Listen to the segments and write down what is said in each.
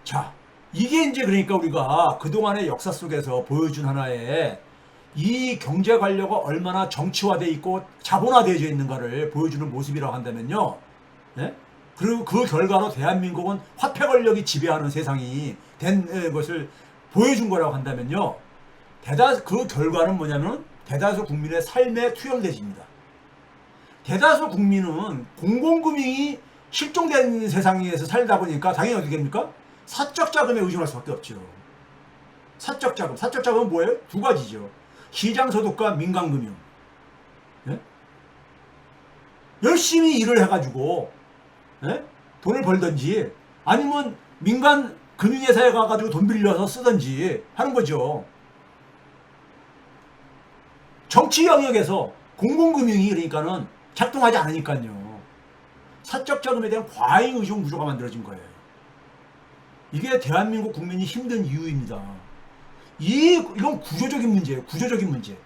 자, 이게 이제 그러니까 우리가 그동안의 역사 속에서 보여준 하나의 이 경제 관료가 얼마나 정치화되어 있고 자본화되어져 있는가를 보여주는 모습이라고 한다면요. 예? 그리고 그 결과로 대한민국은 화폐 권력이 지배하는 세상이 된 것을 보여준 거라고 한다면요. 그 결과는 뭐냐면 대다수 국민의 삶에 투영되집니다. 대다수 국민은 공공금융이 실종된 세상에서 살다 보니까 당연히 어떻게 됩니까? 사적 자금에 의존할 수밖에 없죠. 사적 자금. 사적 자금은 뭐예요? 두 가지죠. 시장소득과 민간금융. 예? 열심히 일을 해가지고 예? 돈을 벌든지 아니면 민간 금융회사에 가가지고 돈 빌려서 쓰든지 하는 거죠. 정치 영역에서 공공금융이 그러니까는 작동하지 않으니까요. 사적 자금에 대한 과잉 의존 구조가 만들어진 거예요. 이게 대한민국 국민이 힘든 이유입니다. 이건 구조적인 문제예요. 구조적인 문제.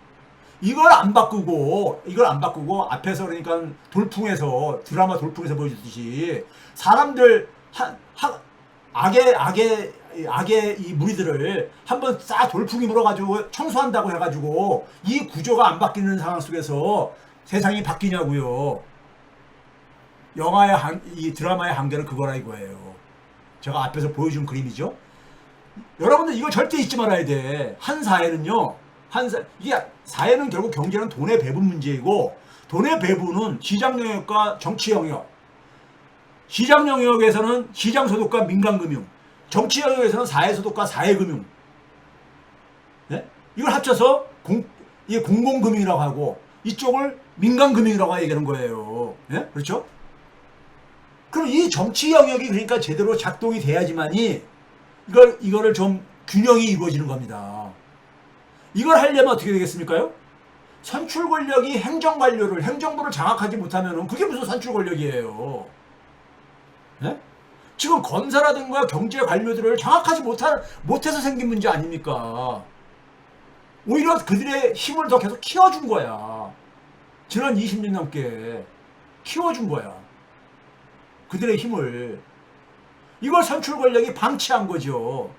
이걸 안 바꾸고 앞에서 그러니까 돌풍에서 드라마 돌풍에서 보여줬듯이 사람들 악의 이 무리들을 한번 싹 돌풍이 불어가지고 청소한다고 해가지고 이 구조가 안 바뀌는 상황 속에서 세상이 바뀌냐고요. 이 드라마의 한계는 그거라 이거예요. 제가 앞에서 보여준 그림이죠. 여러분들 이거 절대 잊지 말아야 돼. 한 사회는요. 이게 사회는 결국 경제는 돈의 배분 문제이고 돈의 배분은 시장 영역과 정치 영역. 시장 영역에서는 시장 소득과 민간 금융. 정치 영역에서는 사회 소득과 사회 금융. 네? 이걸 합쳐서 이게 공공 금융이라고 하고 이쪽을 민간 금융이라고 얘기하는 거예요. 네? 그렇죠? 그럼 이 정치 영역이 그러니까 제대로 작동이 돼야지만이 이거를 좀 균형이 이루어지는 겁니다. 이걸 하려면 어떻게 되겠습니까요? 선출 권력이 행정부를 장악하지 못하면은 그게 무슨 선출 권력이에요? 네? 지금 검사라든가 경제 관료들을 장악하지 못해서 생긴 문제 아닙니까? 오히려 그들의 힘을 더 계속 키워준 거야. 지난 20년 넘게 키워준 거야. 그들의 힘을. 이걸 선출 권력이 방치한 거죠.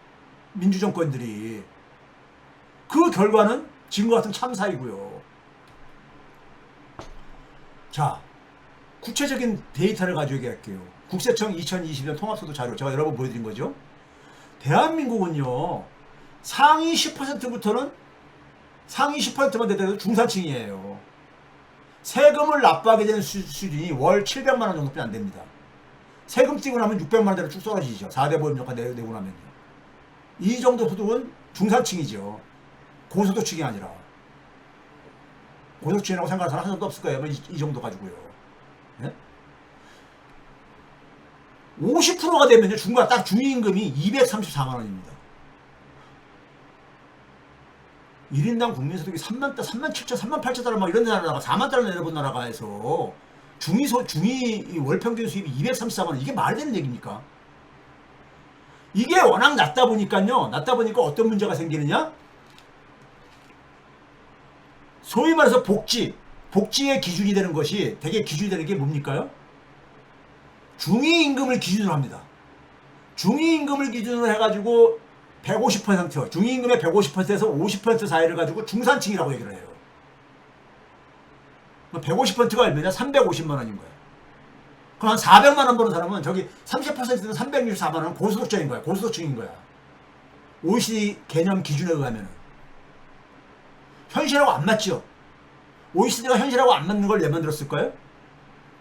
민주정권들이. 그 결과는 지금과 같은 참사이고요. 자, 구체적인 데이터를 가지고 얘기할게요. 국세청 2020년 통합소득 자료 제가 여러 번 보여드린 거죠. 대한민국은요. 상위 10%부터는 상위 10%만 되더라도 중산층이에요. 세금을 납부하게 되는 수준이 월 700만 원 정도밖에 안 됩니다. 세금 띄고 나면 600만 원대로 쭉 쏟아지죠. 4대 보험료가 내고 나면요. 이 정도 소득은 중산층이죠. 고소득층이 아니라. 고소득층이라고 생각하는 사람 한 사람도 없을 거예요. 이 정도 가지고요. 네? 50%가 되면요. 딱 중위임금이 234만 원입니다. 1인당 국민소득이 3만 7천, 3만 8천 달러 막 이런 나라가 4만 달러 내려본 나라가 해서 중위 월평균 수입이 234만 원. 이게 말이 되는 얘기입니까? 이게 워낙 낮다 보니까 어떤 문제가 생기느냐? 소위 말해서 복지의 기준이 되는 것이 되게 기준이 되는 게 뭡니까요? 중위임금을 기준으로 합니다. 중위임금을 기준으로 해가지고 150%, 중위임금의 150%에서 50% 사이를 가지고 중산층이라고 얘기를 해요. 150%가 얼마냐? 350만 원인 거예요. 그럼 한 400만 원 버는 사람은 저기 30%는 364만 원 고소득자인 거야. 고소득층인 거야. OECD 개념 기준에 의하면 현실하고 안 맞죠? OECD가 현실하고 안 맞는 걸 왜 만들었을까요?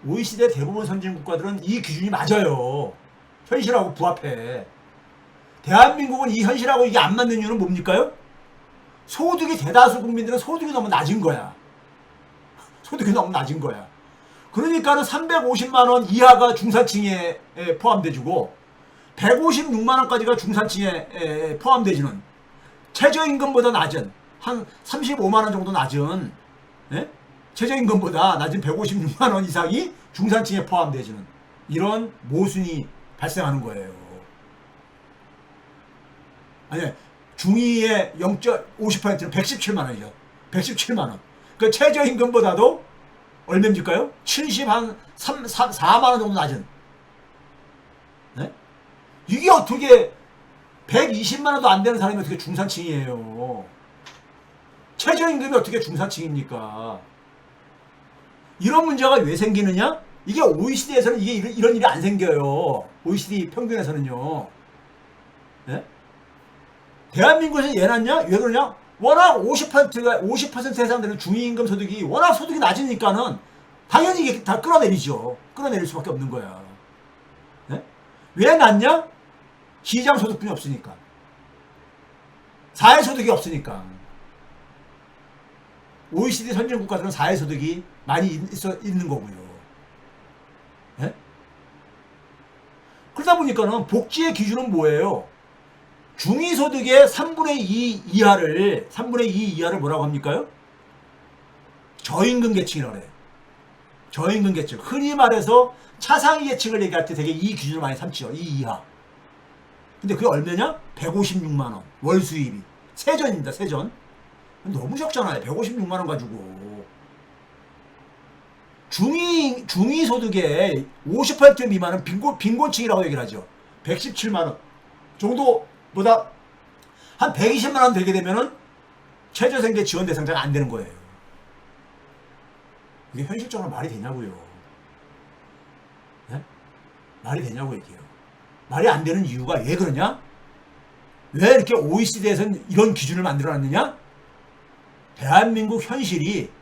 OECD의 대부분 선진 국가들은 이 기준이 맞아요. 현실하고 부합해. 대한민국은 이 현실하고 이게 안 맞는 이유는 뭡니까요? 소득이 대다수 국민들은 소득이 너무 낮은 거야. 소득이 너무 낮은 거야. 그러니까는 350만 원 이하가 중산층에 포함돼주고 156만 원까지가 중산층에 포함되지는 최저임금보다 낮은 한 35만 원 정도 낮은 최저임금보다 낮은 156만 원 이상이 중산층에 포함되지는 이런 모순이 발생하는 거예요. 아니 중위의 0.50%는 117만 원이죠. 117만 원. 그 최저임금보다도 얼마입니까요? 4만 원 정도 낮은. 네? 이게 어떻게 120만 원도 안 되는 사람이 어떻게 중산층이에요? 최저임금이 어떻게 중산층입니까? 이런 문제가 왜 생기느냐? 이게 OECD에서는 이런 일이 안 생겨요. OECD 평균에서는요. 네? 대한민국에서 왜 났냐? 왜 그러냐? 워낙 50%의 사람들은 중위임금 소득이 워낙 소득이 낮으니까는 당연히 이게 다 끌어내리죠. 끌어내릴 수밖에 없는 거야. 네? 왜 낮냐? 시장 소득분이 없으니까. 사회소득이 없으니까. OECD 선진국가들은 사회소득이 많이 있는 거고요. 네? 그러다 보니까는 복지의 기준은 뭐예요? 중위소득의 3분의 2 이하를 뭐라고 합니까요? 저임금 계층이라고 해요. 저임금 계층. 흔히 말해서 차상위 계층을 얘기할 때 되게 이 기준을 많이 삼죠. 이 이하. 근데 그게 얼마냐? 156만원. 월 수입이. 세전입니다, 세전. 너무 적잖아요. 156만원 가지고. 중위소득의 50% 미만은 빈곤층이라고 얘기를 하죠. 117만원 정도보다 한 120만원 되게 되면은 최저생계 지원 대상자가 안 되는 거예요. 이게 현실적으로 말이 되냐고요. 네? 말이 되냐고 얘기해요. 말이 안 되는 이유가 왜 그러냐? 왜 이렇게 OECD에서는 이런 기준을 만들어놨느냐? 대한민국 현실이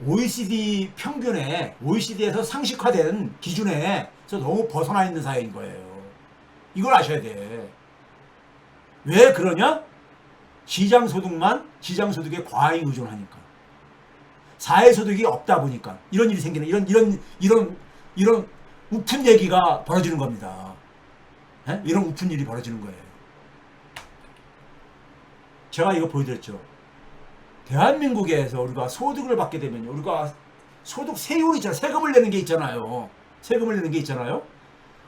OECD 평균에, OECD에서 상식화된 기준에서 너무 벗어나 있는 사회인 거예요. 이걸 아셔야 돼. 왜 그러냐? 시장소득에 과잉 의존하니까. 사회소득이 없다 보니까 이런 일이 생기는, 이런 우픈 얘기가 벌어지는 겁니다. 에? 이런 우픈 일이 벌어지는 거예요. 제가 이거 보여드렸죠. 대한민국에서 우리가 소득을 받게 되면요, 우리가 소득 세율이 있잖아요. 세금을 내는 게 있잖아요. 세금을 내는 게 있잖아요.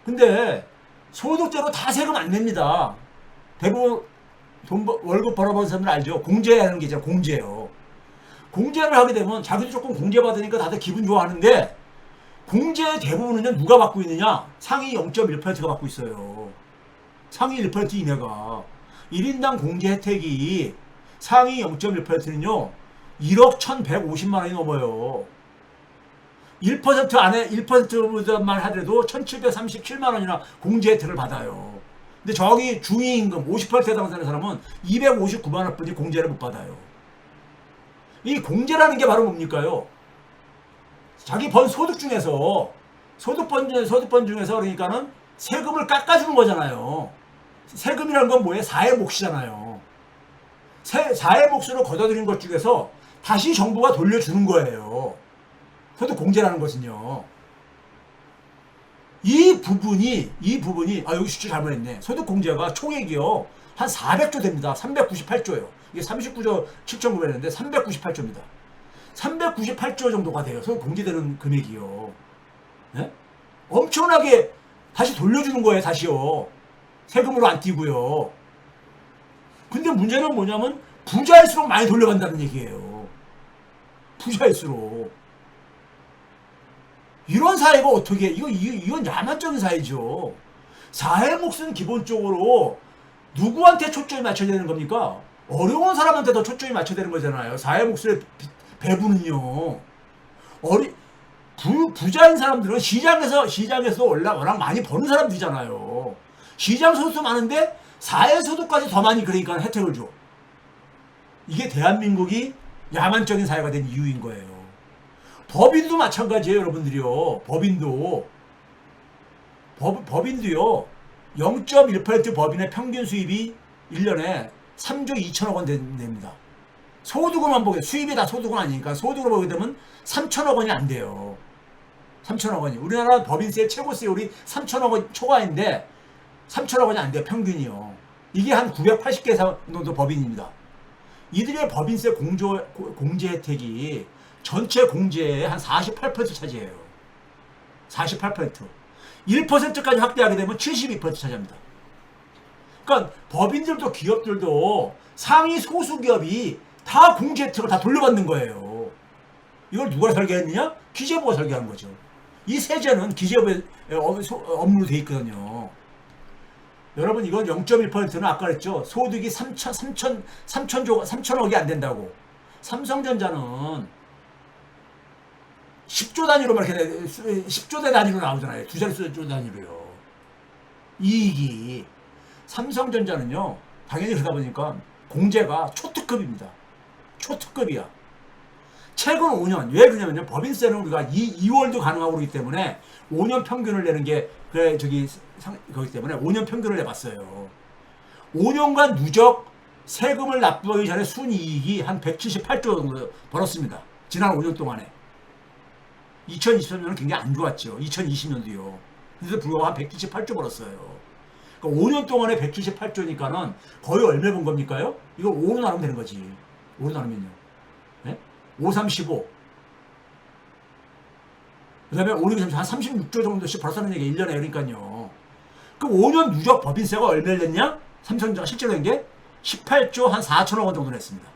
근데 소득대로 다 세금 안 냅니다. 대부분 월급 벌어보는 사람들 알죠? 공제하는 게 있잖아요. 공제요. 공제를 하게 되면 자기도 조금 공제받으니까 다들 기분 좋아하는데, 공제 대부분은요 누가 받고 있느냐? 상위 0.1%가 받고 있어요. 상위 1% 이내가. 1인당 공제 혜택이 상위 0.1%는요 1억 1150만 원이 넘어요. 1% 안에 1%만 하더라도 1737만 원이나 공제 혜택을 받아요. 근데 저기 중위임금 50%에 해당하는 사람은 259만 원뿐이 공제를 못 받아요. 이 공제라는 게 바로 뭡니까요? 자기 번 소득 중에서 소득번 중에서 그러니까는 세금을 깎아주는 거잖아요. 세금이라는 건 뭐예요? 사회 몫이잖아요. 사회 몫으로 걷어들인 것 중에서 다시 정부가 돌려주는 거예요. 소득 공제라는 것은요. 이 부분이 여기 수치 잘못했네. 소득 공제가 총액이요 한 400조 됩니다. 398조예요. 이게 39조 7,900원인데 398조입니다. 398조 정도가 돼요. 소득 공제되는 금액이요. 네? 엄청나게 다시 돌려주는 거예요. 다시요. 세금으로 안 띄고요. 근데 문제는 뭐냐면 부자일수록 많이 돌려간다는 얘기예요. 부자일수록. 이런 사회가 어떻게, 이건 야만적인 사회죠. 사회 몫은 기본적으로 누구한테 초점이 맞춰야 되는 겁니까? 어려운 사람한테 더 초점이 맞춰야 되는 거잖아요. 사회 몫의 배분은요. 부자인 사람들은 시장에서 워낙 많이 버는 사람들이잖아요. 시장 소득도 많은데 사회 소득까지 더 많이, 그러니까 혜택을 줘. 이게 대한민국이 야만적인 사회가 된 이유인 거예요. 법인도 마찬가지예요, 여러분들이요. 법인도요. 0.1% 법인의 평균 수입이 1년에 3조 2천억 원 됩니다. 소득으로만 보게, 수입이 다 소득은 아니니까 소득으로 보게 되면 3천억 원이 안 돼요. 3천억 원이. 우리나라 법인세 최고 세율이 3천억 원 초과인데 3천억 원이 안 돼요, 평균이요. 이게 한 980개 정도 법인입니다. 이들의 법인세 공제 혜택이 전체 공제의 한 48% 차지해요. 48%. 1%까지 확대하게 되면 72% 차지합니다. 그러니까 법인들도 기업들도 상위 소수기업이 다 공제 혜택을 다 돌려받는 거예요. 이걸 누가 설계했느냐? 기재부가 설계한 거죠. 이 세제는 기재부의 업무로 돼 있거든요. 여러분 이건 0.1%는 아까 그랬죠. 소득이 3천억이 안 된다고. 삼성전자는 10조 단위로만 이렇게 10조대 단위로 나오잖아요. 두 자릿수 단위로요. 이익이. 삼성전자는요. 당연히 그러다 보니까 공제가 초특급입니다. 초특급이야. 최근 5년 왜 그러냐면요. 법인세는 우리가 2월도 가능하고 그러기 때문에 5년 평균을 내는 게 그래 거기 때문에 5년 평균을 내봤어요. 5년간 누적 세금을 납부하기 전에 순이익이 한 178조 정도 벌었습니다. 지난 5년 동안에. 2023년은 굉장히 안 좋았죠. 2020년도요. 그래서 불구하고 한 178조 벌었어요. 그러니까 5년 동안에 178조니까는 거의 얼마 번 겁니까요? 이거 5로 나누면 되는 거지. 5로 나누면요. 네? 5, 3, 15. 그 다음에 5, 6, 한 36조 정도씩 벌었다는 얘기 1년에 그러니까요. 그 5년 누적 법인세가 얼마를 냈냐? 삼성전자가 실제로 낸 게 18조 한 4천억 원 정도 냈습니다.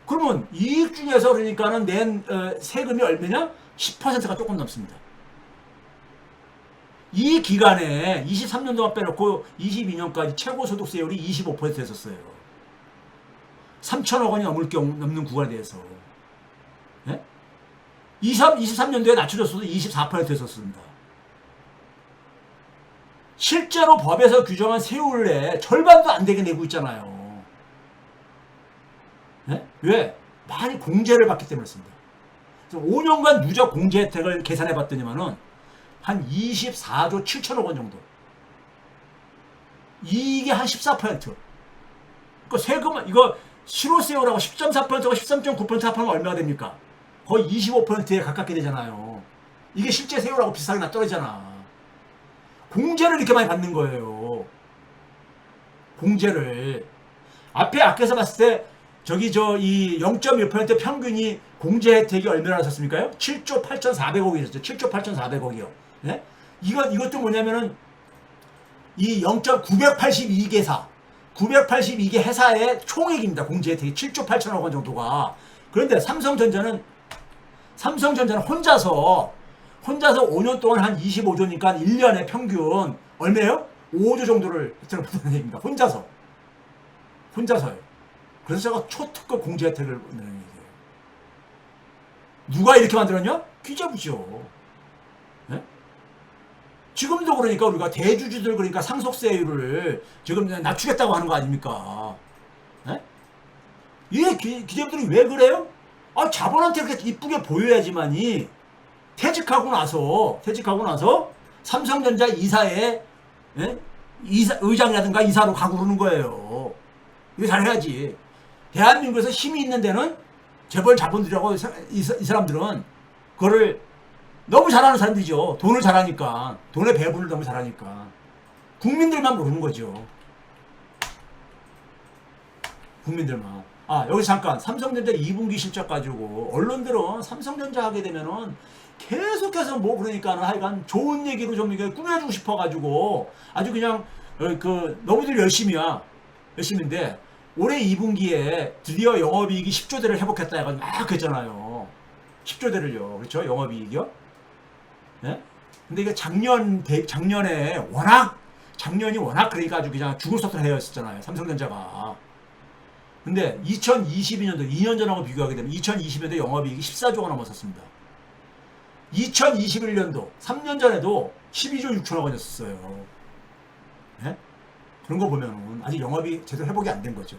그러면 이익 중에서 그러니까는 낸 세금이 얼마냐? 10%가 조금 넘습니다. 이 기간에 23년 동안 빼놓고 22년까지 최고소득세율이 25%였었어요. 3천억 원이 넘는 구간에 대해서. 네? 23년도에 낮춰졌어도 24%였었습니다. 실제로 법에서 규정한 세율의 절반도 안 되게 내고 있잖아요. 네? 왜? 많이 공제를 받기 때문이었습니다. 5년간 누적 공제 혜택을 계산해 봤더니만은 한 24조 7천억 원 정도. 이게 한 14%. 그러니까 세금은 이거 실효세율하고 10.4%가 13.9% 합하면 얼마가 됩니까? 거의 25%에 가깝게 되잖아요. 이게 실제 세율하고 비슷하게 나 떨어지잖아. 공제를 이렇게 많이 받는 거예요. 공제를. 앞에서 봤을 때 이 0.1% 평균이 공제 혜택이 얼마나 하셨습니까요? 7조 8,400억이었죠. 7조 8,400억이요. 네? 이것도 뭐냐면은 이 0.982개사 982개 회사의 총액입니다. 공제 혜택이 7조 8천억 원 정도가. 그런데 삼성전자는 혼자서 5년 동안 한 25조니까 1년에 평균 얼마예요? 5조 정도를 혜택을 받는 얘기입니다. 혼자서요. 그래서 제가 초특급 공제 혜택을 받는 얘기예요. 누가 이렇게 만들었냐? 기재부죠. 네? 지금도 그러니까 우리가 대주주들 그러니까 상속세율을 지금 낮추겠다고 하는 거 아닙니까? 네? 이 기재부들이 왜 그래요? 자본한테 그렇게 이쁘게 보여야지만이 퇴직하고 나서 삼성전자 이사에 의장이라든가 이사로 가고 그러는 거예요. 이거 잘해야지. 대한민국에서 힘이 있는 데는 재벌 자본들이라고 이 사람들은 그거를 너무 잘하는 사람들이죠. 돈을 잘하니까. 돈의 배분을 너무 잘하니까. 국민들만 모르는 거죠. 국민들만. 여기서 잠깐 삼성전자 2분기 실적 가지고 언론들은 삼성전자 하게 되면은 계속해서 그러니까는 하여간 좋은 얘기로 좀 이게 꾸며주고 싶어가지고 아주 그냥 너무들 열심인데 올해 2분기에 드디어 영업이익이 10조대를 회복했다 해가지고 막 그랬잖아요. 10조대를요. 그렇죠? 영업이익이요. 네? 근데 이게 작년이 워낙 그러니까 아주 그냥 죽을 썩을 해였었잖아요. 삼성전자가. 근데 2022년도 2년 전하고 비교하게 되면 2020년도 영업이익이 14조가 넘었었습니다. 2021년도 3년 전에도 12조 6천억 원이었어요. 네? 그런 거 보면은 아직 영업이 제대로 회복이 안 된 거죠.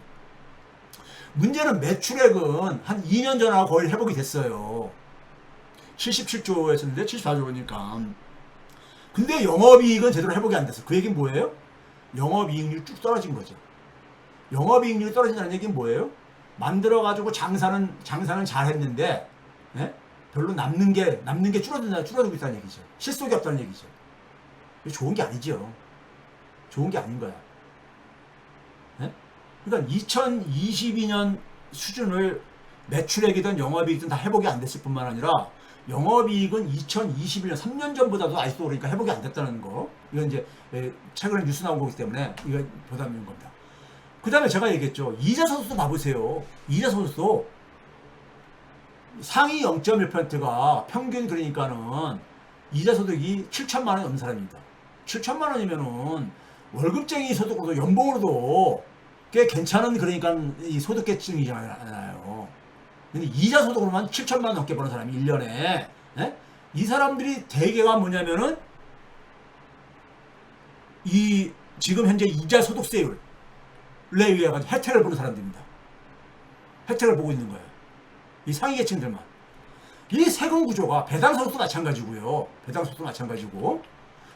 문제는 매출액은 한 2년 전하고 거의 회복이 됐어요. 77조였었는데 74조니까. 근데 영업이익은 제대로 회복이 안 됐어. 그 얘기는 뭐예요? 영업이익률이 쭉 떨어진 거죠. 영업이익률이 떨어진다는 얘기는 뭐예요? 만들어가지고 장사는 잘했는데 네? 별로 남는 게 줄어들고 있다는 얘기죠. 실속이 없다는 얘기죠. 이거 좋은 게 아니죠. 좋은 게 아닌 거야. 네? 그러니까 2022년 수준을 매출액이든 영업이익이든 다 회복이 안 됐을 뿐만 아니라 영업이익은 2021년 3년 전보다도 아직도 그러니까 회복이 안 됐다는 거. 이건 이제 최근에 뉴스 나온 거기 때문에 이거 보담인 겁니다. 그 다음에 제가 얘기했죠. 이자소득도 봐보세요. 이자소득도 상위 0.1%가 평균 그러니까는 이자소득이 7천만 원 넘는 사람입니다. 7천만 원이면은 월급쟁이 소득으로도 연봉으로도 꽤 괜찮은 그러니까 이 소득계층이잖아요. 근데 이자 소득으로만 7천만 원 넘게 버는 사람이 1년에 예? 이 사람들이 대개가 뭐냐면은 이 지금 현재 이자 소득세율에 의해 가지고 혜택을 보는 사람들입니다. 혜택을 보고 있는 거예요. 이 상위 계층들만. 이 세금 구조가 배당 소득도 마찬가지고요. 배당 소득도 마찬가지고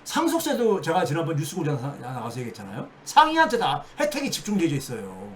상속세도 제가 지난번 뉴스 공장 나가서 얘기했잖아요. 상위한테 다 혜택이 집중되어 있어요.